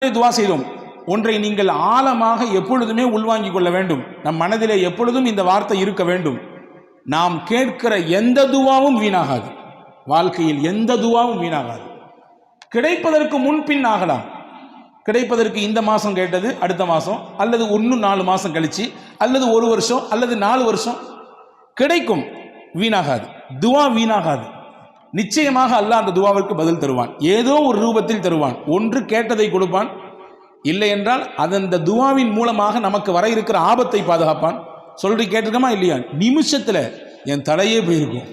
துவா செய்தோம். ஒன்றை நீங்கள் ஆழமாக எப்பொழுதுமே உள்வாங்கிக் கொள்ள வேண்டும். நம் மனதிலே எப்பொழுதும் இந்த வார்த்தை இருக்க வேண்டும். நாம் கேட்கிற எந்த துவாவும் வீணாகாது. வாழ்க்கையில் எந்த துவாவும் வீணாகாது. கிடைப்பதற்கு முன்பின் ஆகலாம். கிடைப்பதற்கு இந்த மாதம் கேட்டது அடுத்த மாதம், அல்லது இன்னும் 4 மாதம் கழிச்சு, அல்லது 1 வருஷம், அல்லது 4 வருஷம் கிடைக்கும். வீணாகாது. துவா வீணாகாது. நிச்சயமாக அல்லாஹ் அந்த துவாவிற்கு பதில் தருவான். ஏதோ ஒரு ரூபத்தில் தருவான். ஒன்று கேட்டதை கொடுப்பான், இல்லை என்றால் அந்த துவாவின் மூலமாக நமக்கு வர இருக்கிற ஆபத்தை பாதுகாப்பான். சொல்லி கேட்டிருக்கமா இல்லையா? நிமிஷத்தில் என் தலையே போயிருக்கும்.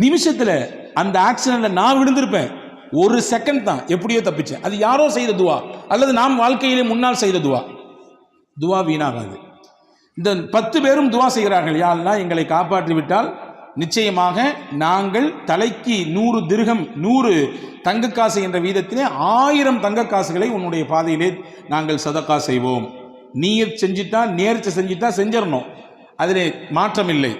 நிமிஷத்தில் அந்த ஆக்சிடென்ட்ல நான் விழுந்திருப்பேன். 1 செகண்ட் தான், எப்படியோ தப்பிச்சேன். அது யாரோ செய்த துவா, அல்லது நாம் வாழ்க்கையிலே முன்னால் செய்த துவா. துவா வீணாகாது. இந்த 10 பேரும் துவா செய்கிறார்கள், யா அல்லாஹ் எங்களை காப்பாற்றி விட்டால் நிச்சயமாக நாங்கள் தலைக்கு 100 திர்ஹம் 100 தங்கக்காசு என்ற வீதத்திலே 1000 தங்கக்காசுகளை உன்னுடைய பாதையிலே நாங்கள் சதக்கா செய்வோம். நீயத் செஞ்சிட்டா, நேர்ச்சை செஞ்சிட்டா செஞ்சிடணும், அதிலே மாற்றம் இல்லை.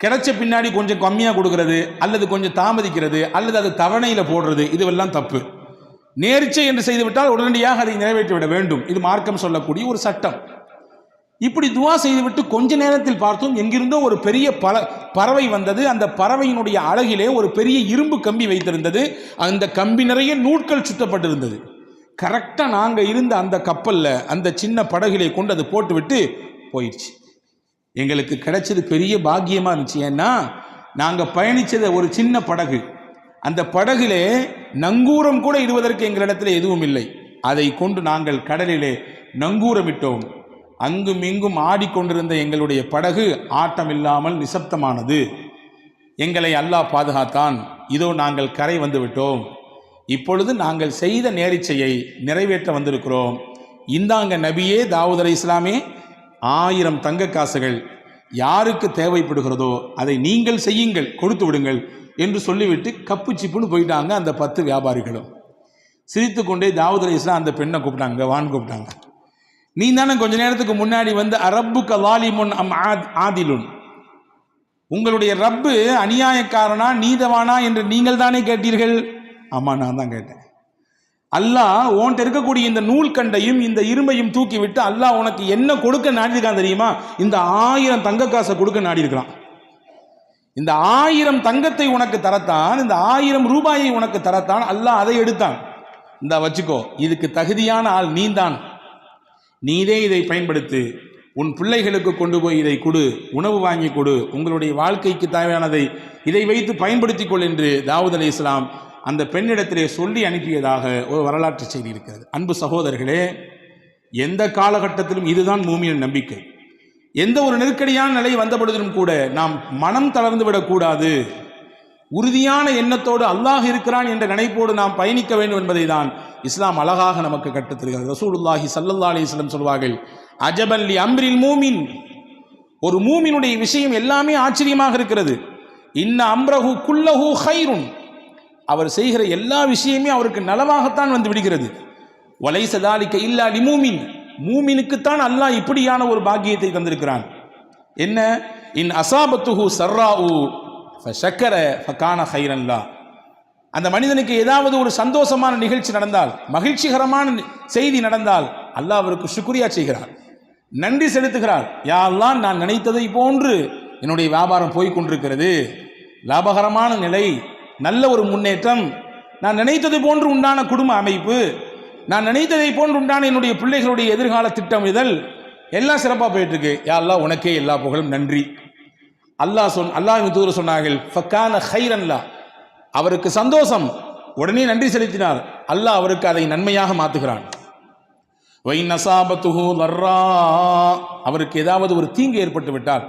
கிடைச்ச பின்னாடி கொஞ்சம் கம்மியாக கொடுக்கறது, அல்லது கொஞ்சம் தாமதிக்கிறது, அல்லது அது தவணையில் போடுறது, இதுவெல்லாம் தப்பு. நேர்ச்சை என்று செய்துவிட்டால் உடனடியாக அதை நிறைவேற்றிவிட வேண்டும். இது மார்க்கம் சொல்லக்கூடிய ஒரு சட்டம். இப்படி துவா செய்துவிட்டு கொஞ்ச நேரத்தில் பார்த்தோம், எங்கிருந்தோ ஒரு பெரிய பறவை வந்தது. அந்த பறவையினுடைய அழகிலே ஒரு பெரிய இரும்பு கம்பி வைத்திருந்தது. அந்த கம்பி நிறைய நூட்கள் சுத்தப்பட்டிருந்தது. கரெக்டாக நாங்கள் இருந்த அந்த கப்பலில், அந்த சின்ன படகிலே கொண்டு அது போட்டுவிட்டு போயிடுச்சு. எங்களுக்கு கிடைச்சது பெரிய பாக்கியமாக இருந்துச்சு. ஏன்னா நாங்கள் பயணித்தது ஒரு சின்ன படகு. அந்த படகிலே நங்கூரம் கூட இடுவதற்கு எங்களிடத்தில் எதுவும் இல்லை. அதை கொண்டு நாங்கள் கடலிலே நங்கூரமிட்டோம். அங்கும் இங்கும் ஆடிக்கொண்டிருந்த எங்களுடைய படகு ஆட்டமில்லாமல் நிசப்தமானது. எங்களை அல்லாஹ் பாதுகாத்தான். இதோ நாங்கள் கரை வந்து விட்டோம். இப்பொழுது நாங்கள் செய்த நேர்ச்சையை நிறைவேற்ற வந்திருக்கிறோம். இந்தாங்க நபியே தாவூத் அலைஹிஸ்ஸலாமே, 1000 தங்க காசுகள் யாருக்கு தேவைப்படுகிறதோ அதை நீங்கள் செய்யுங்கள், கொடுத்து விடுங்கள் என்று சொல்லிவிட்டு கப்பு சிப்புன்னு போயிட்டாங்க. அந்த 10 வியாபாரிகளும் சிரித்து கொண்டே தாவூத் அலைஹிஸ்ஸலாம் அந்த பெண்ணை கூப்பிட்டாங்க, வான்னு கூப்பிட்டாங்க. நீ தானே கொஞ்ச நேரத்துக்கு முன்னாடி வந்து அரப்புக்க வாலிமுன் அம் ஆதிலுன், உங்களுடைய ரப்பு அநியாயக்காரனா நீதவானா என்று நீங்கள் தானே கேட்டீர்கள்? ஆமா, நான் தான் கேட்டேன். அல்லாஹ் உன்கிட்ட இருக்கக்கூடிய இந்த நூல் கண்டையும் இந்த இரும்பையும் தூக்கி விட்டு அல்லாஹ் உனக்கு என்ன கொடுக்க நாடிருக்கான் தெரியுமா? இந்த 1000 தங்க காசை கொடுக்க நாடி இருக்கிறான். இந்த 1000 தங்கத்தை உனக்கு தரத்தான், இந்த 1000 ரூபாயை உனக்கு தரத்தான் அல்லாஹ் அதை எடுத்தான். இந்த வச்சுக்கோ, இதுக்கு தகுதியான ஆள் நீதான். நீதே இதை பயன்படுத்து, உன் பிள்ளைகளுக்கு கொண்டு போய் இதை கொடு, உணவு வாங்கி கொடு, உங்களுடைய வாழ்க்கைக்கு தேவையானதை இதை வைத்து பயன்படுத்திக் கொள் என்று தாவூத் அலைஹிஸ்ஸலாம் அந்த பெண்ணிடத்திலே சொல்லி அனுப்பியதாக ஒரு வரலாற்று செய்தி இருக்கிறது. அன்பு சகோதரர்களே, எந்த காலகட்டத்திலும் இதுதான் மூமியின் நம்பிக்கை. எந்த ஒரு நெருக்கடியான நிலை வந்த பொழுதிலும் கூட நாம் மனம் தளர்ந்து விடக்கூடாது. உறுதியான எண்ணத்தோடு அல்லாஹ் இருக்கிறான் என்ற நினைப்போடு நாம் பயணிக்க வேண்டும் என்பதை தான் இஸ்லாம் அழகாக நமக்கு கற்றுத்தருகிறது. ரசூலுல்லாஹி ஸல்லல்லாஹு அலைஹி வஸல்லம் சொல்வார்கள், அஜபன் லி அம்ரில் மூமின், ஒரு மூமினுடைய விஷயம் எல்லாமே ஆச்சரியமாக இருக்கிறது. இன்ன அம்ரஹு குல்லஹு கைருன், அவர் செய்கிற எல்லா விஷயமே அவருக்கு நலவாகத்தான் வந்து விடுகிறது. வலைஸ ஸாலிக இல்லா லிமூமின், மூமினுக்குத்தான் அல்லாஹ் இப்படியான ஒரு பாக்கியத்தை தந்திருக்கிறான். என்ன? இன் அஸாபத்துஹு ஸர்ராஉ ஃபஷக்கர ஃபகான கைரன் லா, அந்த மனிதனுக்கு ஏதாவது ஒரு சந்தோஷமான நிகழ்ச்சி நடந்தால், மகிழ்ச்சிகரமான செய்தி நடந்தால் அல்லாஹ் அவருக்கு சுக்ரியா செய்கிறார், நன்றி செலுத்துகிறார். யா அல்லாஹ், நான் நினைத்ததை போன்று என்னுடைய வியாபாரம் போய் கொண்டிருக்கிறது, லாபகரமான நிலை, நல்ல ஒரு முன்னேற்றம், நான் நினைத்ததை போன்று உண்டான குடும்ப அமைப்பு, நான் நினைத்ததை போன்று உண்டான என்னுடைய பிள்ளைகளுடைய எதிர்கால திட்டமிடல் எல்லாம் சிறப்பாக போயிட்டு இருக்கு. யா அல்லாஹ், உனக்கே எல்லா புகழும், நன்றி. அல்லாஹ்வின் தூதர் சொன்னார்கள், ஃபகான கைரன் லா, அவருக்கு சந்தோஷம், உடனே நன்றி செலுத்தினார். அல்லாஹ் அவருக்கு அதை நன்மையாக மாற்றுகிறான். வைன் அஸாபத்துஹு லர்ரா, அவருக்கு ஏதாவது ஒரு தீங்கு ஏற்பட்டு விட்டால்,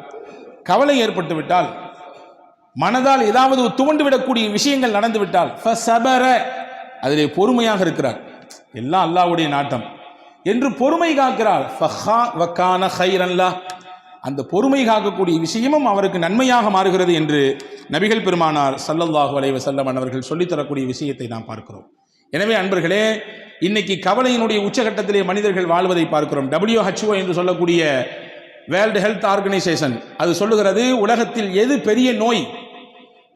கவலை ஏற்பட்டு விட்டால், மனதால் ஏதாவது துவண்டு விடக்கூடிய விஷயங்கள் நடந்து விட்டால், ஃபஸபர, அதிலே பொறுமையாக இருக்கிறார். எல்லாம் அல்லாஹ்வுடைய நாட்டம் என்று பொறுமை காக்கிறார். ஃபகான கைரன் லா, அந்த பொறுமை காக்கக்கூடிய விஷயமும் அவருக்கு நன்மையாக மாறுகிறது என்று நபிகள் பெருமானார் ஸல்லல்லாஹு அலைஹி வஸல்லம் அவர்கள் சொல்லித்தரக்கூடிய விஷயத்தை நாம் பார்க்கிறோம். எனவே அன்பர்களே, இன்னைக்கு கவலையினுடைய உச்சகட்டத்திலே மனிதர்கள் வாழ்வதை பார்க்கிறோம். WHO என்று சொல்லக்கூடிய வேர்ல்டு ஹெல்த் ஆர்கனைசேஷன் அது சொல்லுகிறது, உலகத்தில் எது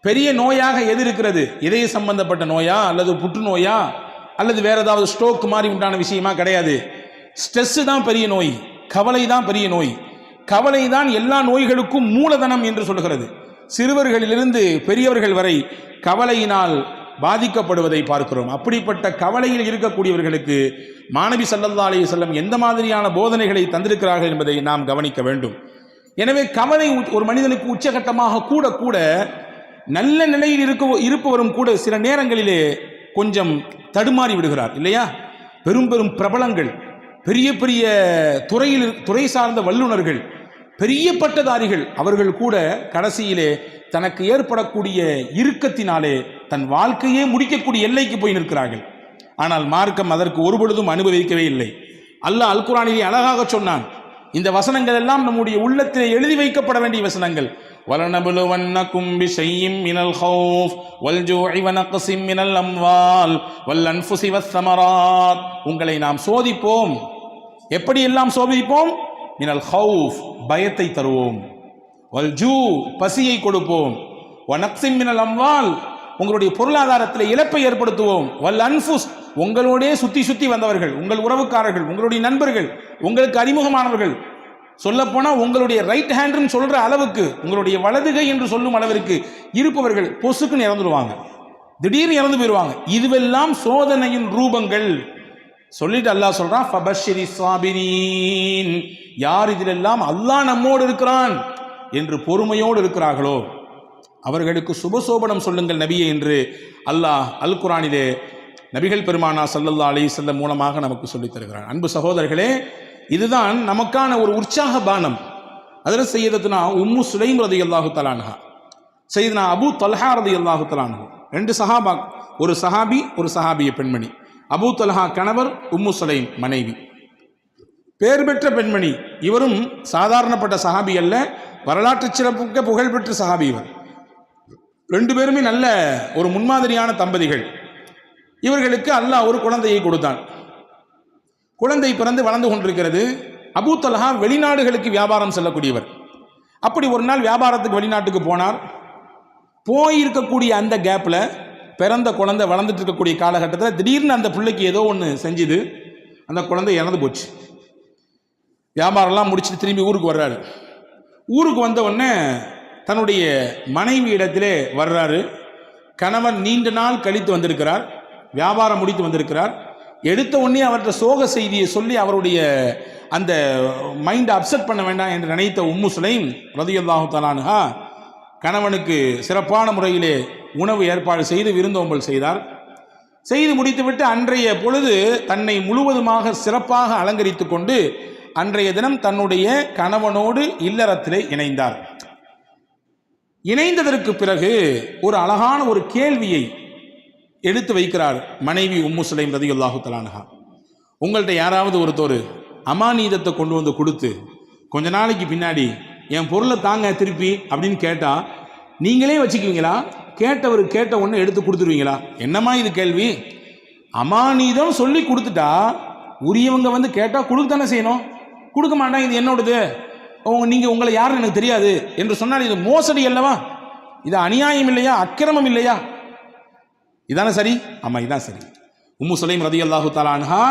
பெரிய நோயாக எது இருக்கிறது? இதய சம்பந்தப்பட்ட நோயா, அல்லது புற்றுநோயா, அல்லது வேற ஏதாவது ஸ்ட்ரோக் மாதிரி உண்டான விஷயமா கிடையாது. ஸ்ட்ரெஸ் தான் பெரிய நோய், கவலை தான் பெரிய நோய். கவலை தான் எல்லா நோய்களுக்கும் மூலதனம் என்று சொல்கிறது. சிறுவர்களிலிருந்து பெரியவர்கள் வரை கவலையினால் பாதிக்கப்படுவதை பார்க்கிறோம். அப்படிப்பட்ட கவலையில் இருக்கக்கூடியவர்களுக்கு மாணவி ஸல்லல்லாஹு அலைஹி வஸல்லம் எந்த மாதிரியான போதனைகளை தந்திருக்கிறார்கள் என்பதை நாம் கவனிக்க வேண்டும். எனவே கவலை ஒரு மனிதனுக்கு உச்சகட்டமாக கூட கூட நல்ல நிலையில் இருப்பவரும் கூட சில நேரங்களிலே கொஞ்சம் தடுமாறி விடுகிறார் இல்லையா? பெரும் பெரும் பிரபலங்கள், பெரிய பெரிய துறை சார்ந்த வல்லுநர்கள், பெரிய பட்டதாரிகள், அவர்கள் கூட கடைசியிலே தனக்கு ஏற்படக்கூடிய இறுக்கத்தினாலே தன் வாழ்க்கையே முடிக்கக்கூடிய எல்லைக்கு போய் நிற்கிறார்கள். ஆனால் மார்க்கம் அதற்கு ஒருபொழுதும் அனுபவிக்கவே இல்லை. அல்லாஹ் அல் குர்ஆனிலே அழகாக சொன்னான். இந்த வசனங்கள் எல்லாம் நம்முடைய உள்ளத்திலே எழுதி வைக்கப்பட வேண்டிய வசனங்கள். وَلَنَبْلُوَنَّكُمْ بِشَيْءٍ مِّنَ الْخَوْفِ وَالْجُوعِ وَنَقْصٍ مِّنَ الْأَمْوَالِ وَالْأَنفُسِ وَالثَّمَرَاتِ உங்களை நாம் சோதிப்போம். எப்படி எல்லாம் சோதிப்போம்? மினல் ஹவுஃப், பயத்தை தருவோம். வல்ஜூ, பசியை கொடுப்போம். வனக்ஸின் மினல் அம்வால், உங்களுடைய பொருளாதாரத்தில் இழப்பை ஏற்படுத்துவோம். வல் அன்ஃபுஸ், உங்களோடே சுத்தி வந்தவர்கள், உங்கள் உறவுக்காரர்கள், உங்களுடைய நண்பர்கள், உங்களுக்கு அறிமுகமானவர்கள், சொல்லப்போனால் உங்களுடைய ரைட் ஹேண்ட்னு சொல்ற அளவுக்கு, உங்களுடைய வலதுகை என்று சொல்லும் அளவிற்கு இருப்பவர்கள் பொசுக்குன்னு இறந்துடுவாங்க, திடீர்னு இறந்து போயிடுவாங்க. இதுவெல்லாம் சோதனையின் ரூபங்கள். சொல்லிட்டு அல்லாஹ் சொல்றான், ஃபபஷ்ஷிரி ஸாபிரீன், யார் இதிலெல்லாம் அல்லாஹ் நம்மோடு இருக்கிறான் என்று பொறுமையோடு இருக்கிறார்களோ அவர்களுக்கு சுபசோபனம் சொல்லுங்கள் நபியே என்று அல்லாஹ் அல் குர்ஆனிலே நபிகள் பெருமானா ஸல்லல்லாஹு அலைஹி வஸல்லம் மூலமாக நமக்கு சொல்லித் தருகிறான். அன்பு சகோதரர்களே, இதுதான் நமக்கான ஒரு உற்சாக பானம். அதில் சையதத்துனா உம்மு சுலைம் ரலியல்லாஹு தஆலா அன்ஹா, சையதுனா அபூ தல்ஹா ரலியல்லாஹு தஆலா அன்ஹு, ரெண்டு சஹாபா, ஒரு சஹாபி ஒரு சஹாபிய பெண்மணி. அபூ தல்ஹா கணவர், உம்மு சுலைம் மனைவி, பேர் பெற்ற பெண்மணி. இவரும் சாதாரணப்பட்ட சஹாபி அல்ல, வரலாற்று சிறப்புக்க புகழ்பெற்ற சஹாபி இவர். ரெண்டு பேருமே நல்ல ஒரு முன்மாதிரியான தம்பதிகள். இவர்களுக்கு அல்லாஹ் ஒரு குழந்தையை கொடுத்தான். குழந்தை பிறந்து வளர்ந்து கொண்டிருக்கிறது. அபூ தல்ஹா வெளிநாடுகளுக்கு வியாபாரம் செல்லக்கூடியவர். அப்படி ஒரு நாள் வியாபாரத்துக்கு வெளிநாட்டுக்கு போனார். போயிருக்கக்கூடிய அந்த கேப்பில் பிறந்த குழந்தை வளர்ந்துட்டு இருக்கக்கூடிய காலகட்டத்தில் திடீர்னு அந்த பிள்ளைக்கு ஏதோ ஒன்று செஞ்சுது. அந்த குழந்தை இறந்து போச்சு. வியாபாரம்லாம் முடிச்சுட்டு திரும்பி ஊருக்கு வர்றாரு. ஊருக்கு வந்த உடனே தன்னுடைய மனைவி இடத்திலே வர்றாரு. கணவன் நீண்ட நாள் கழித்து வந்திருக்கிறார், வியாபாரம் முடித்து வந்திருக்கிறார். எடுத்த உடனே அவர்கிட்ட சோக செய்தியை சொல்லி அவருடைய அந்த மைண்டை அப்செட் பண்ண வேண்டாம் என்று நினைத்த உம்மு சுலைம் ரலியல்லாஹு தஆலா அன்ஹா கணவனுக்கு சிறப்பான முறையிலே உணவு ஏற்பாடு செய்து விருந்தோம்பல் செய்தார். செய்து முடித்துவிட்டு அன்றைய பொழுது தன்னை முழுவதுமாக சிறப்பாக அலங்கரித்து கொண்டு அன்றைய தினம் தன்னுடைய கணவனோடு இல்லறத்திலே இணைந்தார். இணைந்ததற்கு பிறகு ஒரு அழகான ஒரு கேள்வியை எடுத்து வைக்கிறார் மனைவி உம்மு சுலைம் ரலியல்லாஹு தஆலா அன்ஹா. உங்கள்கிட்ட யாராவது ஒருத்தர் அமானீதத்தை கொண்டு வந்து கொடுத்து கொஞ்ச நாளைக்கு பின்னாடி என் பொருளை தாங்க திருப்பி அப்படின்னு கேட்டால் நீங்களே வச்சுக்குவீங்களா? கேட்டவர் கேட்ட ஒன்று எடுத்து கொடுத்துருவீங்களா? என்னம்மா இது கேள்வி? அமானீதம் சொல்லி கொடுத்துட்டா உரியவங்க வந்து கேட்டால் கொடுக்க தானே செய்யணும். கொடுக்க மாட்டான், இது என்னோடது, நீங்கள் உங்களை யாருன்னு எனக்கு தெரியாது என்று சொன்னால் இது மோசடி அல்லவா? இது அநியாயம் இல்லையா? அக்கிரமம் இல்லையா? இதானே சரி? ஆமாம், இதான் சரி. உம்மு சுலைம் ரலியல்லாஹு தஆலா அன்ஹா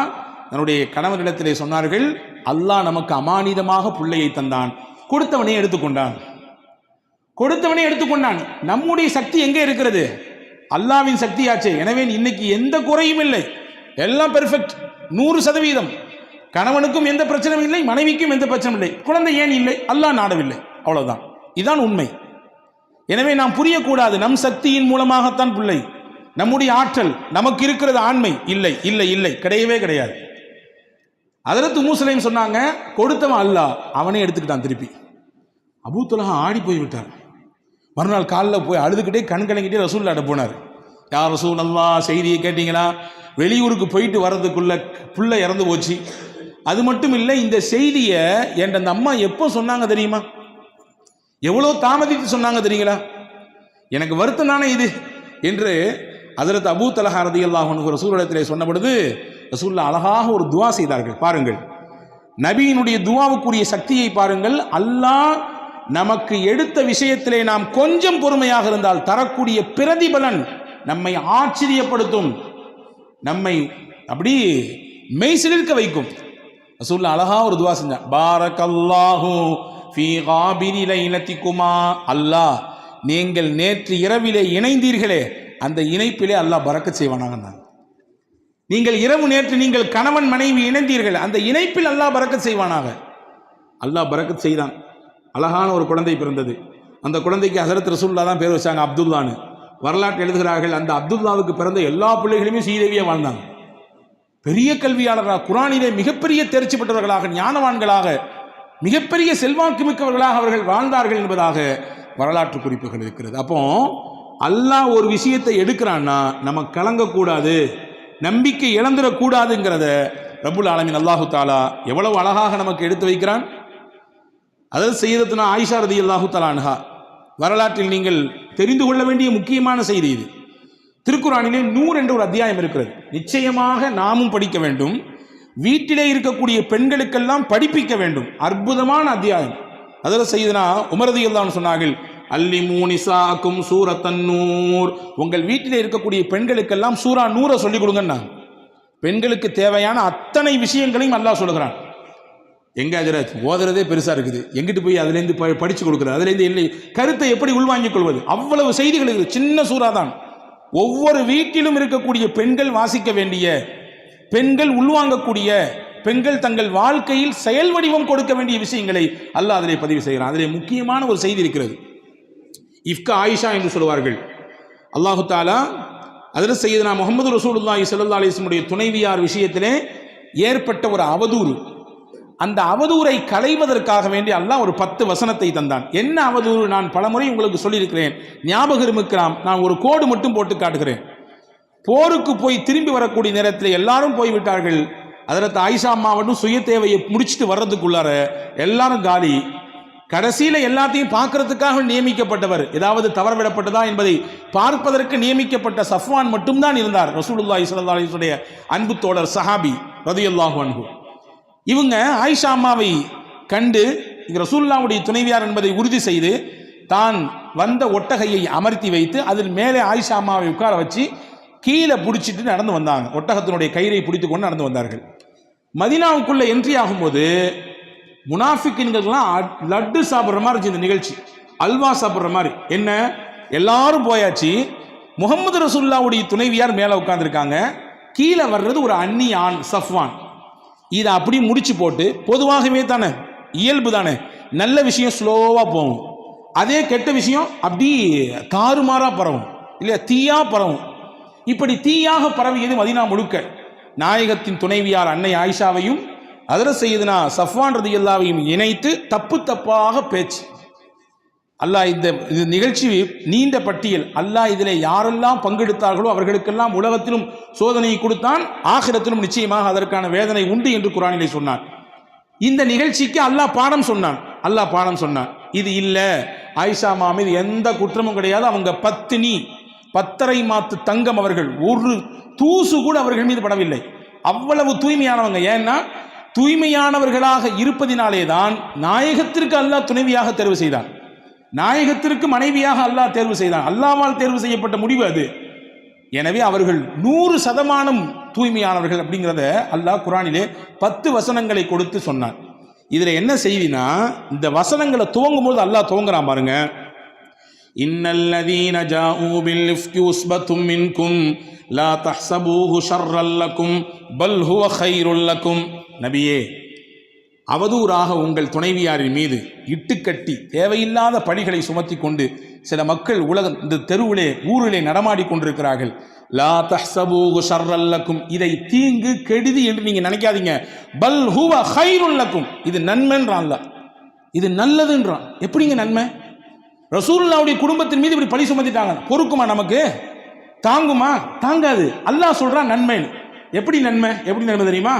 தன்னுடைய கணவரிடத்திலே சொன்னார்கள், அல்லாஹ் நமக்கு அமானிதமாக பிள்ளையை தந்தான், கொடுத்தவனே எடுத்துக்கொண்டான். கொடுத்தவனே எடுத்துக்கொண்டான். நம்முடைய சக்தி எங்கே இருக்கிறது? அல்லாஹ்வின் சக்தியாச்சே. எனவே இன்னைக்கு எந்த குறையும் இல்லை, எல்லாம் பெர்ஃபெக்ட், 100%. கணவனுக்கும் எந்த பிரச்சனையும் இல்லை, மனைவிக்கும் எந்த பிரச்சனையும் இல்லை. குழந்தை ஏன் இல்லை? அல்லாஹ் நாடவில்லை, அவ்வளவுதான். இதுதான் உண்மை. எனவே நாம் புரியக்கூடாது நம் சக்தியின் மூலமாகத்தான் பிள்ளை, நம்முடைய ஆற்றல், நமக்கு இருக்கிறது ஆண்மை. இல்லை இல்லை இல்லை, கிடையவே கிடையாது. ஹஜ்ரத் உம்மு சுலைம் சொன்னாங்க, கொடுத்தவன் அல்லாஹ், அவனே எடுத்துக்கிட்டான் திருப்பி. அபூ தல்ஹா ஆடி போய் விட்டார். மறுநாள் காலில் போய் அழுதுகிட்டே கண் கலங்கிட்டே ரசூலுல்லாஹ்ட்ட போனார். யா ரசூலல்லாஹ், செய்தியை கேட்டீங்களா? வெளியூருக்கு போயிட்டு வர்றதுக்குள்ள புள்ள இறந்து போச்சு. அது மட்டும் இல்லை, இந்த செய்தியை என் அந்த அம்மா எப்போ சொன்னாங்க தெரியுமா? எவ்வளோ தாமதித்து சொன்னாங்க தெரியுங்களா? எனக்கு வருத்தம் தானே இது என்று ஹஜ்ரத் அபூ தல்ஹா ரலியல்லாஹு அன்ஹு ரசூலுல்லாஹ்விடத்திலே சொன்ன பொழுது ரசூலுல்லாஹ் அழகாக ஒரு துவா செய்தார்கள். பாருங்கள், நபியினுடைய துவாவுக்குரிய சக்தியை பாருங்கள். அல்லாஹ் நமக்கு எடுத்த விஷயத்திலே நாம் கொஞ்சம் பொறுமையாக இருந்தால் தரக்கூடிய பிரதிபலன் நம்மை ஆச்சரியப்படுத்தும். நம்மை அப்படி மெய்சிலிருக்க வைக்கும். ரசூலுல்லாஹ் அழகா ஒரு துவா செஞ்சான், பாரக்கல்லாஹு ஃபீ காபிரி லைலத்திக்குமா, அல்லாஹ் நீங்கள் நேற்று இரவிலே இணைந்தீர்களே அந்த இணைப்பிலே அல்லாஹ் பரக்கத் செய்வானாங்க. நீங்கள் இரவு நேற்று நீங்கள் கணவன் மனைவி இணைந்தீர்கள் அந்த இணைப்பில் அல்லாஹ் பரக்கத் செய்வானாக. அல்லாஹ் பரக்கத் செய்தான். அழகான ஒரு குழந்தை பிறந்தது. அந்த குழந்தைக்கு ஹஸரத் ரசூலுல்லாஹ் தான் பேர் வச்சாங்க, அப்துல்லான்னு. வரலாற்று எழுதுகிறார்கள், அந்த அப்துல்லாவுக்கு பிறந்த எல்லா பிள்ளைகளுமே சீதேவியாக வாழ்ந்தாங்க. பெரிய கல்வியாளர்களாக, குர்ஆனிலே மிகப்பெரிய தேர்ச்சி பெற்றவர்களாக, ஞானவான்களாக, மிகப்பெரிய செல்வாக்கு மிக்கவர்களாக அவர்கள் வாழ்ந்தார்கள் என்பதாக வரலாற்று குறிப்புகள் இருக்கிறது. அப்போ அல்லாஹ் ஒரு விஷயத்தை எடுக்கிறான்னா நம்ம கலங்கக்கூடாது, நம்பிக்கை இழந்துடக்கூடாதுங்கிறத ரப்புல் ஆலமீன் அல்லாஹு தாலா எவ்வளவு அழகாக நமக்கு எடுத்து வைக்கிறான். அதாவது சய்யிதத்துனா ஆயிஷா ரலியல்லாஹு தஆலா அன்ஹா வரலாற்றில் நீங்கள் தெரிந்து கொள்ள வேண்டிய முக்கியமான செய்தி இது. திருக்குர்ஆனிலே நூர் என்ற ஒரு அத்தியாயம் இருக்கிறது. நிச்சயமாக நாமும் படிக்க வேண்டும், வீட்டிலே இருக்கக்கூடிய பெண்களுக்கெல்லாம் படிப்பிக்க வேண்டும். அற்புதமான அத்தியாயம். அதில் சய்யிதுனா உமர் ரலியல்லாஹு அன்ஹு சொன்னார்கள், அல்லிமூ நிசாக்கும் சூரத்தன் நூர், உங்கள் வீட்டிலே இருக்கக்கூடிய பெண்களுக்கெல்லாம் சூரா நூரை சொல்லிக் கொடுங்கன்னா. பெண்களுக்கு தேவையான அத்தனை விஷயங்களையும் அல்லாஹ் சொல்லுகிறான். எங்க ஹஜ்ரத் ஓதுறதே பெருசா இருக்குது, எங்கிட்டு போய் அதுலேருந்து படிச்சு கொடுக்குறது, அதுலேருந்து இல்லை கருத்தை எப்படி உள்வாங்கிக் கொள்வது, அவ்வளவு செய்திகள் இருக்குது. சின்ன சூறா தான். ஒவ்வொரு வீட்டிலும் இருக்கக்கூடிய பெண்கள் வாசிக்க வேண்டிய, பெண்கள் உள்வாங்கக்கூடிய, பெண்கள் தங்கள் வாழ்க்கையில் செயல் வடிவம் கொடுக்க வேண்டிய விஷயங்களை அல்லாஹ் அதிலே பதிவு செய்கிறான். அதிலே முக்கியமான ஒரு செய்தி இருக்கிறது. இஃப்கா ஆயிஷா என்று சொல்வார்கள். அல்லாஹு தாலா அதில் சய்யிதுனா முஹம்மது ரசூலுல்லாஹி ஸல்லல்லாஹு அலைஹி வஸல்லம் துணைவியார் விஷயத்திலே ஏற்பட்ட ஒரு அவதூறு, அந்த அவதூறை களைவதற்காக வேண்டி அல்லாஹ் ஒரு 10 வசனத்தை தந்தான். என்ன அவதூறு நான் பலமுறை உங்களுக்கு சொல்லியிருக்கிறேன், ஞாபகம் இருக்கலாம். நான் ஒரு கோடு மட்டும் போட்டு காட்டுகிறேன். போருக்கு போய் திரும்பி வரக்கூடிய நேரத்தில் எல்லாரும் போய்விட்டார்கள். அதில் ஆயிஷா அம்மாவட்டும் சுய தேவையை முடிச்சுட்டு வர்றதுக்குள்ளார எல்லாரும் காலி. கடைசியில் எல்லாத்தையும் பார்க்கறதுக்காக நியமிக்கப்பட்டவர், ஏதாவது தவறவிடப்பட்டதா என்பதை பார்ப்பதற்கு நியமிக்கப்பட்ட சஃப்வான் மட்டும்தான் இருந்தார். ரசூலுல்லாஹி ஸல்லல்லாஹு அலைஹி வஸல்லம் அன்பு தோழர் சஹாபி ரலியல்லாஹு அன்ஹு. இவங்க ஆயிஷா அம்மாவை கண்டு ரசூலுல்லாஹ்வுடைய துணைவியார் என்பதை உறுதி செய்து தான் வந்த ஒட்டகையை அமர்த்தி வைத்து அதில் மேலே ஆயிஷா அம்மாவை உட்கார வச்சு கீழே பிடிச்சிட்டு நடந்து வந்தாங்க. ஒட்டகத்தினுடைய கயிறை பிடித்து கொண்டு நடந்து வந்தார்கள். மதீனாவுக்குள்ள என்ட்ரி ஆகும்போது முனாஃபிக்கின்கள்லாம் லட்டு சாப்பிட்ற மாதிரி இருந்துச்சு இந்த நிகழ்ச்சி, அல்வா சாப்பிட்ற மாதிரி. என்ன, எல்லாரும் போயாச்சு, முகமது ரசூலுல்லாஹ்வுடைய துணைவியார் மேலே உட்கார்ந்துருக்காங்க, கீழே வர்றது ஒரு அந்நிய ஆண் சஃப்வான். இதை அப்படி முடிச்சு போட்டு, பொதுவாகவே தானே இயல்பு தானே, நல்ல விஷயம் ஸ்லோவாக போகும், அதே கெட்ட விஷயம் அப்படி தாறுமாறாக பரவும் இல்லையா, தீயா பரவும். இப்படி தீயாக பரவியது மதீனா முழுக்க. நாயகத்தின் துணைவியார் அன்னை ஆயிஷாவையும் ஹஜ்ரத் சய்யிதுனா சஃப்வான் ரலியல்லாஹுவையும் இணைத்து தப்பு தப்பாக பேச்சு. அல்லாஹ் இந்த நிகழ்ச்சி நீண்ட பட்டியல். அல்லாஹ் இதில் யாரெல்லாம் பங்கெடுத்தார்களோ அவர்களுக்கெல்லாம் உலகத்திலும் சோதனையை கொடுத்தான், ஆகிரத்திலும் நிச்சயமாக அதற்கான வேதனை உண்டு என்று குர்ஆனிலே சொன்னான். இந்த நிகழ்ச்சிக்கு அல்லாஹ் பாடம் சொன்னான். அல்லாஹ் பாடம் சொன்னான், இது இல்லை, ஆயிஷா அம்மா மீது எந்த குற்றமும் கிடையாது, அவங்க பத்தினி, 10 மாத்து தங்கம், அவர்கள் ஒரு தூசு கூட அவர்கள் மீது படவில்லை, அவ்வளவு தூய்மையானவங்க. ஏன்னா தூய்மையானவர்களாக இருப்பதினாலே தான் நாயகத்திற்கு அல்லாஹ் துணைவியாக தேர்வு செய்தான், நாயகத்திற்கு மனைவியாக அல்லாஹ் தேர்வு செய்தான். அல்லாஹ்வால் தேர்வு செய்யப்பட்ட முடிவு அது. எனவே அவர்கள் 100% தூய்மையானவர்கள் அப்படிங்கிறத அல்லாஹ் குர்ஆனிலே 10 வசனங்களை கொடுத்து சொன்னான். இதில் என்ன செய்தினா, இந்த வசனங்களை துவங்கும் போது அல்லாஹ் துவங்குறான் பாருங்க. இன்னல்லதீன ஜாஊ பில் இஃப்கி உஸ்பத்தும் மின்கும் லா தஹ்ஸபூஹு ஷர்ரல் லக்கும் பல் ஹுவ கைருல் லக்கும். நபியே, அவதூறாக உங்கள் துணைவியாரின் மீது இட்டுக்கட்டி தேவையில்லாத பணிகளை சுமத்தி கொண்டு சில மக்கள் இந்த தெருவிலே ஊரிலே நடமாடி கொண்டிருக்கிறார்கள். லா தஹ்ஸபூஹு ஷர்ரல் லக்கும், இதை தீங்கு கெடுதி என்று நீங்க நினைக்காதீங்க. பல் ஹுவ கைருல் லக்கும், இது நன்மைன்றான் அல்லாஹ், இது நல்லதுன்றான். எப்படிங்க நன்மை? ரசூலுல்லாஹ்வுடைய குடும்பத்தின் மீது இப்படி பழி சுமத்திட்டாங்க, பொறுக்குமா? நமக்கு தாங்குமா? தாங்காது. அல்லாஹ் சொல்றான் நன்மை. எப்படி நன்மை? எப்படி நன்மை தெரியுமா?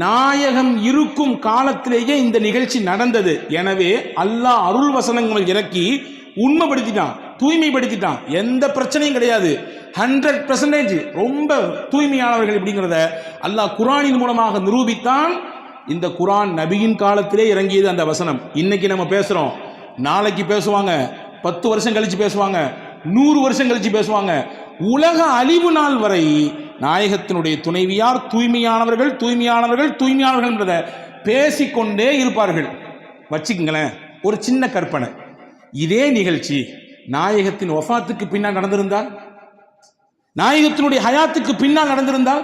நாயகம் இருக்கும் காலத்திலேயே இந்த நிகழ்ச்சி நடந்தது. எனவே அல்லாஹ் அருள் வசனங்கள் இறக்கி உண்மைப்படுத்திட்டான், தூய்மைப்படுத்திட்டான். எந்த பிரச்சனையும் கிடையாது, 100% ரொம்ப தூய்மையானவர்கள் அப்படிங்கிறத அல்லாஹ் குர்ஆனின் மூலமாக நிரூபித்தான். இந்த குர்ஆன் நபியின் காலத்திலே இறங்கியது அந்த வசனம். இன்னைக்கு நம்ம பேசுறோம், நாளைக்கு பேசுவாங்க, 10 வருஷம் கழிச்சு பேசுவாங்க, 100 வருஷம் கழிச்சு பேசுவாங்க. உலக அழிவு நாள் வரை நாயகத்தினுடைய துணைவியார் தூய்மையானவர்கள் தூய்மையானவர்கள் தூய்மையானவர்கள் பேசிக்கொண்டே இருப்பார்கள். வச்சுக்கங்களேன், ஒரு சின்ன கற்பனை. இதே நிகழ்ச்சி நாயகத்தின் வஃபாத்துக்கு பின்னால் நடந்திருந்தால், நாயகத்தினுடைய ஹயாத்துக்கு பின்னால் நடந்திருந்தால்,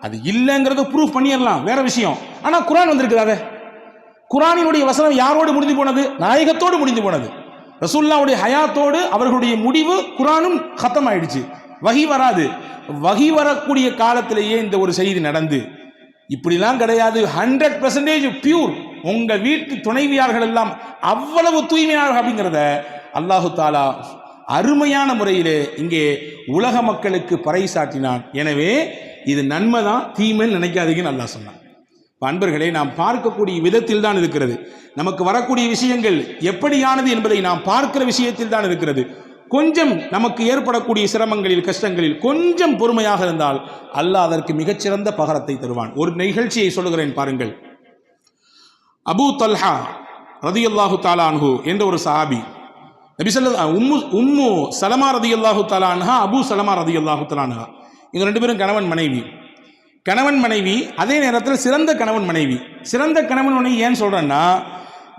அது இல்லைங்கிறத ப்ரூஃப் பண்ணிடலாம், வேற விஷயம். ஆனா குர்ஆன் வந்திருக்குது. குர்ஆனினுடைய வசனம் யாரோடு முடிந்து போனது? நாயகத்தோடு முடிந்து போனது. ரசூலுல்லாஹ்வுடைய ஹயாத்தோடு அவர்களுடைய முடிவு குர்ஆனும் கத்தம் ஆயிடுச்சு. வஹி வராது. வஹி வரக்கூடிய காலத்திலேயே இந்த ஒரு செய்தி நடந்து, இப்படிலாம் கிடையாது, 100% பியூர், உங்க வீட்டு துணைவியார்கள் எல்லாம் அவ்வளவு தூய்மையார்கள் அப்படிங்கிறத அல்லாஹு தாலா அருமையான முறையிலே இங்கே உலக மக்களுக்கு பறைசாட்டினான். எனவே இது நன்மைதான், தீமைன்னு நினைக்காதீங்கன்னு அல்லாஹ் சொன்னான். அன்பர்களே, நாம் பார்க்கக்கூடிய விதத்தில் தான் இருக்கிறது. நமக்கு வரக்கூடிய விஷயங்கள் எப்படியானது என்பதை நாம் பார்க்கிற விஷயத்தில் தான் இருக்கிறது. கொஞ்சம் நமக்கு ஏற்படக்கூடிய சிரமங்களில் கஷ்டங்களில் கொஞ்சம் பொறுமையாக இருந்தால் அல்லாஹ் அதற்கு மிகச்சிறந்த பகரத்தை தருவான். ஒரு நிகழ்ச்சியை சொல்லுகிறேன் பாருங்கள். அபூ தல்ஹா ரதியல்லாஹு தஆலா அன்ஹு என்ற ஒரு சஹாபி, நபி ஸல்லல்லாஹு உம்மு சலமா ரதியல்லாஹு தஆலா அன்ஹா, அபூ சலமா ரதியல்லாஹு தஆலா அன்ஹா, இவங்க ரெண்டு பேரும் கணவன் மனைவி. அதே நேரத்தில் சிறந்த கணவன் மனைவி. சிறந்த கணவன் மனைவி ஏன் சொல்றேன்னா,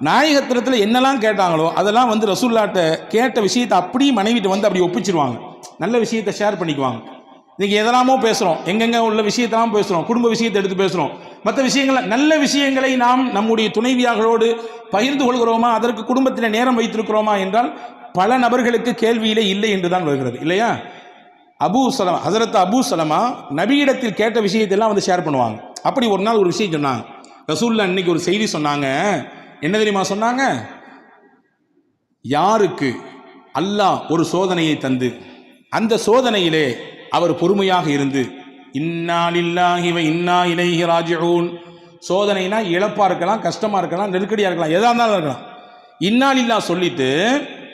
நாயகத்திரத்தில் என்னெல்லாம் கேட்டாங்களோ அதெல்லாம் வந்து ரசூலுல்லாஹ்ட்ட கேட்ட விஷயத்தை அப்படியே மனைவிட்டு வந்து அப்படி ஒப்பிச்சிருவாங்க. நல்ல விஷயத்தை ஷேர் பண்ணிக்குவாங்க. இன்னைக்கு எதெல்லாமோ பேசுகிறோம், எங்கெங்கே உள்ள விஷயத்தெல்லாம் பேசுகிறோம், குடும்ப விஷயத்தை எடுத்து பேசுகிறோம், மற்ற விஷயங்களை, நல்ல விஷயங்களை நாம் நம்முடைய துணைவியார்களோடு பகிர்ந்து கொள்கிறோமா, அதற்கு குடும்பத்தில் நேரம் வைத்திருக்கிறோமா என்றால் பல நபர்களுக்கு கேள்வியிலே இல்லை என்று தான் வருகிறது, இல்லையா? ஹஸரத் அபூ சலமா நபியிடத்தில் கேட்ட விஷயத்தெல்லாம் வந்து ஷேர் பண்ணுவாங்க. அப்படி ஒரு நாள் ஒரு விஷயம் சொன்னாங்க. ரசூலுல்லாஹ் இன்னைக்கு ஒரு செய்தி சொன்னாங்க. என்ன தெரியுமா சொன்னாங்க? யாருக்கு அல்லாஹ் ஒரு சோதனையை தந்து அந்த சோதனையிலே அவர் பொறுமையாக இருந்து, இன்னா லில்லாஹி வ இன்னா இலைஹி ராஜிஊன், சோதனைனா இழப்பா இருக்கலாம், கஷ்டமா இருக்கலாம், நெருக்கடியா இருக்கலாம், எதா இருந்தாலும் இருக்கலாம், இன்னா லில்லாஹ் சொல்லிட்டு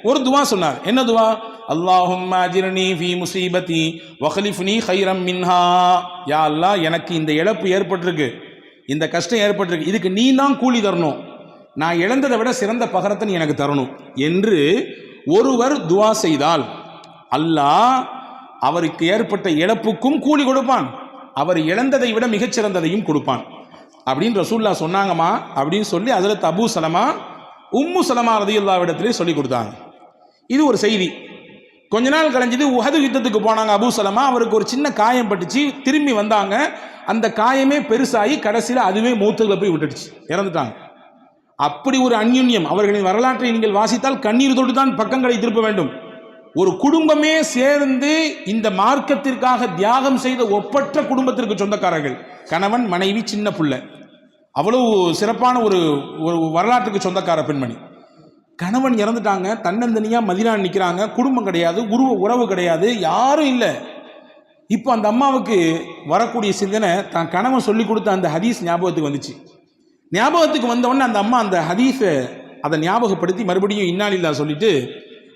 ஒரு துவா சொன்னார். என்ன துவா? அல்லாஹும்ம அஜிர்னி ஃபீ முஸீபதி வக்லிஃப்னி கைரம் மின்ஹா, யா அல்லாஹ், எனக்கு இந்த இழப்பு ஏற்பட்டிருக்கு, இந்த கஷ்டம் ஏற்பட்டிருக்கு, இதுக்கு நீ தான் கூலி தரணும், நான் இழந்ததை விட சிறந்த பகரத்தை நீ எனக்கு தரணும் என்று ஒருவர் துவா செய்தால் அல்லாஹ் அவருக்கு ஏற்பட்ட இழப்புக்கும் கூலி கொடுப்பான், அவர் இழந்ததை விட மிகச்சிறந்ததையும் கொடுப்பான் அப்படின்னு ரசூலுல்லாஹ் சொன்னாங்கம்மா. அப்படின்னு சொல்லி ஹஸரத் அபூ சலமா உம்மு சலமா ரலியல்லாஹு இடத்திலே சொல்லி கொடுத்தாங்க. இது ஒரு செய்தி. கொஞ்ச நாள் கழிஞ்சது, உஹது யுத்தத்துக்கு போனாங்க அபூ சலமா. அவருக்கு ஒரு சின்ன காயம் பட்டுச்சு, திரும்பி வந்தாங்க, அந்த காயமே பெருசாகி கடைசியில் அதுவே மௌத்துல போய் விட்டுடுச்சு, இறந்துட்டாங்க. அப்படி ஒரு அந்யுன்யம். அவர்களின் வரலாற்றை நீங்கள் வாசித்தால் கண்ணீர் தொட்டு தான் பக்கங்களை திருப்ப வேண்டும். ஒரு குடும்பமே சேர்ந்து இந்த மார்க்கத்திற்காக தியாகம் செய்த ஒப்பற்ற குடும்பத்திற்கு சொந்தக்காரர்கள், கணவன் மனைவி சின்ன பிள்ளை, அவ்வளவு சிறப்பான ஒரு வரலாற்றுக்கு சொந்தக்கார பெண்மணி. கணவன் இறந்துட்டாங்க, தன்னந்தனியா மதீனா நிற்கிறாங்க, குடும்பம் கிடையாது, உறவு கிடையாது, யாரும் இல்லை. இப்போ அந்த அம்மாவுக்கு வரக்கூடிய சிந்தனை, தான் கணவன் சொல்லி கொடுத்த அந்த ஹதீஸ் ஞாபகத்துக்கு வந்துச்சு. ஞாபகத்துக்கு வந்தவொடனே அந்த அம்மா அந்த ஹதீஸை அதை ஞாபகப்படுத்தி மறுபடியும் இன்னா லில்லாஹ் சொல்லிட்டு,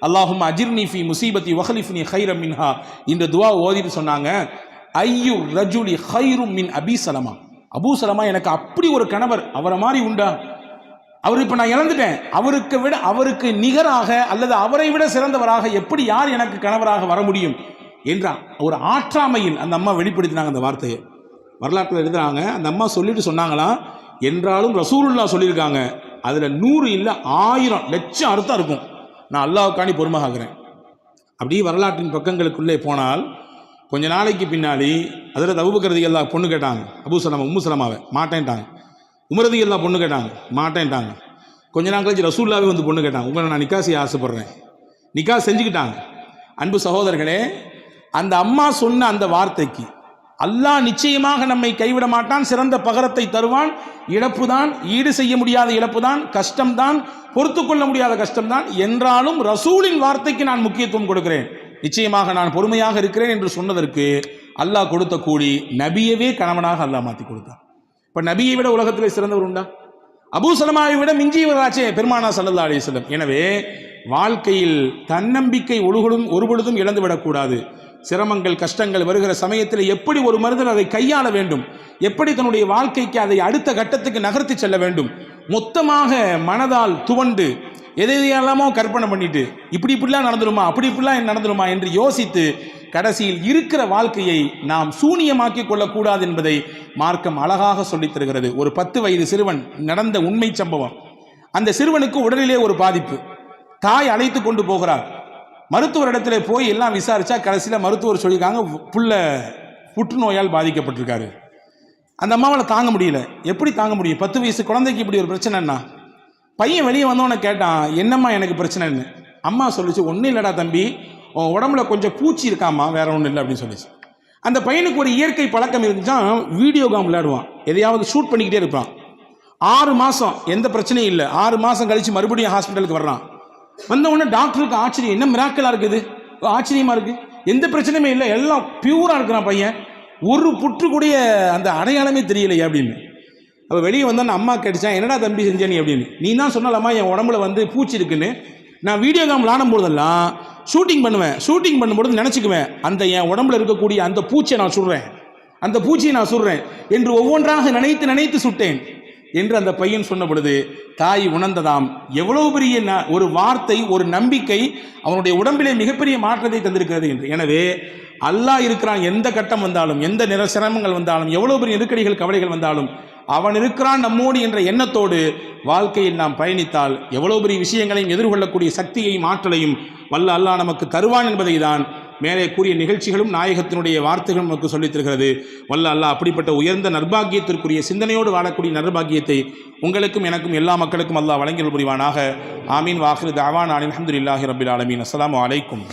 அல்லாஹும்ம அஜிர்னி ஃபீ முஸீபதி வக்லிஃப்னி கைரம் மின்ஹா இந்த துவா ஓதிட்டு சொன்னாங்க, ஐயு ரஜுலி கைரும் மின் அபீ சலமா, அபூ சலமா எனக்கு அப்படி ஒரு கணவர், அவரை மாதிரி உண்டா? அவர் இப்போ நான் இழந்துட்டேன், அவருக்கு நிகராக அல்லது அவரை விட சிறந்தவராக எப்படி யார் எனக்கு கணவராக வர முடியும் என்ற ஒரு ஆற்றாமையில் அந்த அம்மா வெளிப்படுத்தினாங்க. அந்த வார்த்தையை வரலாற்றில் எழுதுறாங்க. அந்த அம்மா சொல்லிட்டு சொன்னாங்களாம், என்றாலும் ரசூலுல்லாஹ் சொல்லியிருக்காங்க, அதில் 100 இல்லை 1000 லட்சம் அர்த்தம் இருக்கும், நான் அல்லாஹ்வுக்காண்டி பொறுமையாகிறேன். அப்படியே வரலாற்றின் பக்கங்களுக்குள்ளே போனால் கொஞ்ச நாளைக்கு பின்னாடி ஹஸரத் அபூபக்கர் ரலியல்லாஹு பொண்ணு கேட்டாங்க. அபூ சலமா உம்மு சலமாவை மாட்டேன்ட்டாங்க. உமர் ரலியல்லாஹு பொண்ணு கேட்டாங்க, மாட்டேன்ட்டாங்க. கொஞ்ச நாள் கழிச்சு ரசூலுல்லாஹ்வே வந்து பொண்ணு கேட்டாங்க, உங்களை நான் நிக்காஹ் செய்ய ஆசைப்படுறேன், நிக்காஹ் செஞ்சுக்கிட்டாங்க. அன்பு சகோதரர்களே, அந்த அம்மா சொன்ன அந்த வார்த்தைக்கு அல்லாஹ் நிச்சயமாக நம்மை கைவிட மாட்டான், சிறந்த பகரத்தை தருவான். இழப்பு தான், ஈடு செய்ய முடியாத இழப்பு தான், கஷ்டம்தான், பொறுத்து கொள்ள முடியாத கஷ்டம்தான், என்றாலும் ரசூலின் வார்த்தைக்கு நான் முக்கியத்துவம் கொடுக்கிறேன், நிச்சயமாக நான் பொறுமையாக இருக்கிறேன் என்று சொன்னதற்கு அல்லாஹ் கொடுத்த கூலி நபியவே கணவனாக அல்லாஹ் மாற்றி கொடுத்தான். இப்போ நபியை விட உலகத்தில் சிறந்தவர் உண்டா? அபூ சலமாவை விட மிஞ்சியவராச்சே பெருமானா ஸல்லல்லாஹு அலைஹி வஸல்லம். எனவே வாழ்க்கையில் தன்னம்பிக்கை ஒருபொழுதும் இழந்துவிடக்கூடாது. சிரமங்கள் கஷ்டங்கள் வருகிற சமயத்தில் எப்படி ஒரு மனிதன் அதை கையாள வேண்டும், எப்படி தன்னுடைய வாழ்க்கைக்கு அதை அடுத்த கட்டத்துக்கு நகர்த்தி செல்ல வேண்டும், மொத்தமாக மனதால் துவண்டு எதையெல்லாமோ கற்பனை பண்ணிட்டு இப்படிலாம் நடந்துருமா அப்படி இப்படிலாம் நடந்துருமா என்று யோசித்து கடைசியில் இருக்கிற வாழ்க்கையை நாம் சூனியமாக்கி கொள்ளக்கூடாது என்பதை மார்க்கம் அழகாக சொல்லித் தருகிறது. ஒரு 10 வயது சிறுவன் நடந்த உண்மை சம்பவம். அந்த சிறுவனுக்கு உடலிலே ஒரு பாதிப்பு. தாய் அழைத்து கொண்டு போகிறார். மருத்துவரிடத்தில் போய் எல்லாம் விசாரிச்சா கடைசியில் மருத்துவர் சொல்லியிருக்காங்க, புள்ள புற்றுநோயால் பாதிக்கப்பட்டிருக்காரு. அந்த அம்மாவால் தாங்க முடியல. எப்படி தாங்க முடியும்? 10 வயசு குழந்தைக்கு இப்படி ஒரு பிரச்சனைன்னா. பையன் வெளியே வந்தவனை கேட்டான், என்னம்மா எனக்கு பிரச்சனைன்னு. அம்மா சொல்லிச்சு, ஒன்றும் இல்லைடா தம்பி, உன் உடம்புல கொஞ்சம் பூச்சி இருக்காம்மா, வேற ஒன்றும் இல்லை அப்படின்னு சொல்லிச்சு. அந்த பையனுக்கு ஒரு இயற்கை பழக்கம் இருந்துச்சான், வீடியோ கேம் விளையாடுவான், எதையாவது ஷூட் பண்ணிக்கிட்டே இருப்பான். 6 மாதம் எந்த பிரச்சனையும் இல்லை. 6 மாதம் கழித்து மறுபடியும் ஹாஸ்பிட்டலுக்கு வர்றான். வந்த உடனே டாக்டருக்கு ஆச்சரியம், என்ன மிராக்கலாக இருக்குது, ஆச்சரியமாக இருக்குது, எந்த பிரச்சனையுமே இல்லை, எல்லாம் பியூராக இருக்கிறான் பையன், ஒரு புற்று கூடிய அந்த அடையாளமே தெரியலையே அப்படின்னு. அவள் வெளியே வந்தோன்னு அம்மா கேட்டுச்சான், என்னடா தம்பி செஞ்ச நீ அப்படின்னு. நீ தான் சொன்னாலம்மா என் உடம்புல வந்து பூச்சி இருக்குன்னு. நான் வீடியோ கேம் விளாடும் போதெல்லாம் ஷூட்டிங் பண்ணுவேன், ஷூட்டிங் பண்ணும்போது நினச்சிக்குவேன், அந்த என் உடம்புல இருக்கக்கூடிய அந்த பூச்சியை நான் சுடுறேன், அந்த பூச்சியை நான் சுடுறேன் என்று ஒவ்வொன்றாக நினைத்து நினைத்து சுட்டேன் என்று அந்த பையன் சொன்ன பொழுது தாய் உணர்ந்ததாம், எவ்வளவு பெரிய ஒரு வார்த்தை, ஒரு நம்பிக்கை அவனுடைய உடம்பிலே மிகப்பெரிய மாற்றத்தை தந்திருக்கிறது என்று. எனவே அல்லாஹ் இருக்கிறான், எந்த கட்டம் வந்தாலும், எந்த சிரமங்கள் வந்தாலும், எவ்வளவு பெரிய நெருக்கடிகள் கவலைகள் வந்தாலும் அவன் இருக்கிறான் நம்மோடு என்ற எண்ணத்தோடு வாழ்க்கையில் நாம் பயணித்தால் எவ்வளவு பெரிய விஷயங்களையும் எதிர்கொள்ளக்கூடிய சக்தியையும் ஆற்றலையும் வல்ல அல்லாஹ் நமக்கு தருவான் என்பதை தான் மேலே கூறிய நிகழ்ச்சிகளும் நாயகத்தினுடைய வார்த்தைகளும் நமக்கு சொல்லித் தருகிறது. வல்ல அல்லாஹ் அப்படிப்பட்ட உயர்ந்த நற்பாக்கியத்திற்குரிய சிந்தனையோடு வாழக்கூடிய நற்பாக்கியத்தை உங்களுக்கும் எனக்கும் எல்லா மக்களுக்கும் அல்லாஹ் வழங்கல் புரிவானாக. ஆமீன். வாஹிரு தஅவானா அல்ஹம்துலில்லாஹி ரப்பில் ஆலமீன். அஸ்ஸலாமு அலைக்கும்.